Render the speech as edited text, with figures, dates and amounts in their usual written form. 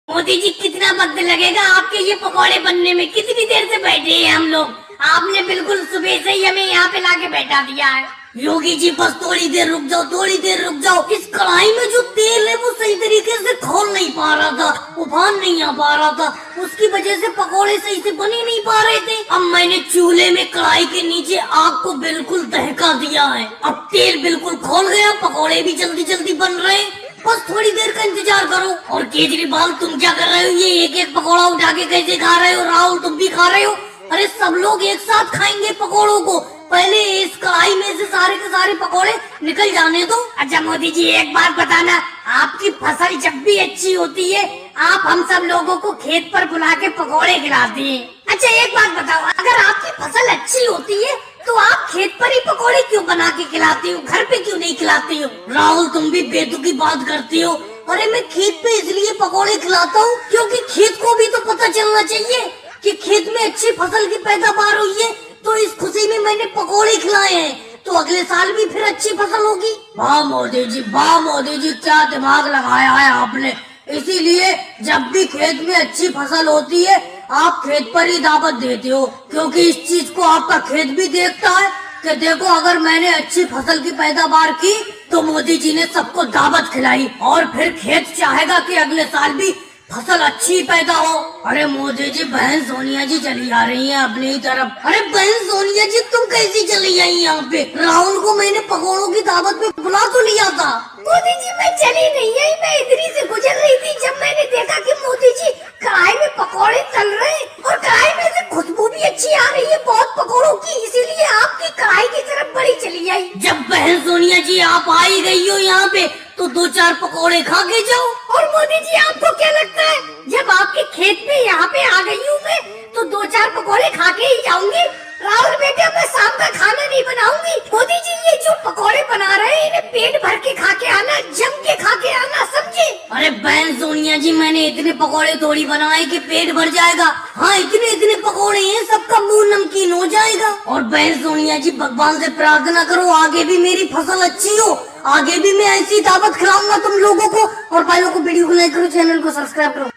मोदी जी कितना वक्त लगेगा आपके ये पकौड़े बनने में? कितनी देर से बैठे हैं हम लोग? आपने बिल्कुल सुबह से ही हमें यहाँ पे लाके बैठा दिया है। योगी जी बस थोड़ी देर रुक जाओ, थोड़ी देर रुक जाओ। इस कढ़ाई में जो तेल है वो सही तरीके से खोल नहीं पा रहा था, उफान नहीं आ पा रहा था, उसकी वजह से पकौड़े सही से बन ही नहीं पा रहे थे। अब मैंने चूल्हे में कढ़ाई के नीचे आग को बिल्कुल दहका दिया है। अब तेल बिल्कुल खोल गया, पकौड़े भी जल्दी जल्दी बन रहे हैं। बस थोड़ी देर का इंतजार करो। और केजरीवाल तुम क्या कर रहे हो? ये एक एक पकौड़ा उठा के कैसे खा रहे हो? राहुल तुम भी खा रहे हो? अरे सब लोग एक साथ खाएंगे पकौड़ों को। पहले इस कढ़ाई में से सारे के सारे पकौड़े निकल जाने दो। अच्छा मोदी जी एक बात बताना, आपकी फसल जब भी अच्छी होती है आप हम सब लोगों को खेत पर बुला के पकौड़े खिलाते हैं। अच्छा एक बात बताओ, अगर आपकी फसल अच्छी होती है तो आप खेत पर ही पकौड़े क्यों बना के खिलाते हो? घर पे क्यों नहीं खिलाते हो? राहुल तुम भी बेतु की बात करती हो। अरे मैं खेत पे इसलिए पकौड़े खिलाता हूँ क्योंकि खेत को भी तो पता चलना चाहिए कि खेत में अच्छी फसल की पैदावार हुई है, तो इस खुशी में मैंने पकौड़े खिलाए हैं, तो अगले साल भी फिर अच्छी फसल होगी। वाह मोदी जी, वाह मोदी जी, क्या दिमाग लगाया है आपने। इसीलिए जब भी खेत में अच्छी फसल होती है आप खेत पर ही दावत देते हो, क्योंकि इस चीज को आपका खेत भी देखता है कि देखो अगर मैंने अच्छी फसल की पैदावार की तो मोदी जी ने सबको दावत खिलाई, और फिर खेत चाहेगा कि अगले साल भी फसल अच्छी पैदा हो। अरे मोदी जी बहन सोनिया जी चली आ रही है अपनी ही तरफ। अरे बहन सोनिया जी तुम कैसी चली आई यहाँ पे? राहुल को मैंने पकौड़ों की दावत में बुला तो लिया था। मोदी जी मैं चली नहीं आई, मैं इधर ही से गुजर रही थी जब मैंने देखा कि मोदी जी कढ़ाई में पकौड़े तल रहे हैं और कढ़ाई में से खुशबू भी अच्छी आ रही है बहुत पकौड़ों की, इसीलिए आपकी कढ़ाई की तरफ बड़ी चली आई। जब बहन सोनिया जी आप आई गई हो यहाँ पे तो दो चार पकौड़े खा के जाओ। और मोदी जी आपको क्या लगता है जब आपके खेत में यहाँ पे आ गई हूँ मैं तो दो चार पकौड़े खा के ही जाऊंगी? राहुल बेटा मैं शाम का खाना नहीं बनाऊंगी। मोदी जी ये जो पकौड़े बना रहे हैं इन्हें पेट भर के खा के आना, जम के खा के आना, समझे? अरे बहन सोनिया जी मैंने इतने पकौड़े थोड़ी बनाए कि पेट भर जाएगा। हाँ इतने इतने पकौड़े हैं सबका मुंह नमकीन हो जाएगा। और बहन सोनिया जी भगवान से प्रार्थना करो आगे भी मेरी फसल अच्छी हो, आगे भी मैं ऐसी दावत खिलाऊंगा तुम लोगों को। और भाइयों को वीडियो को लाइक करो, चैनल को सब्सक्राइब करो।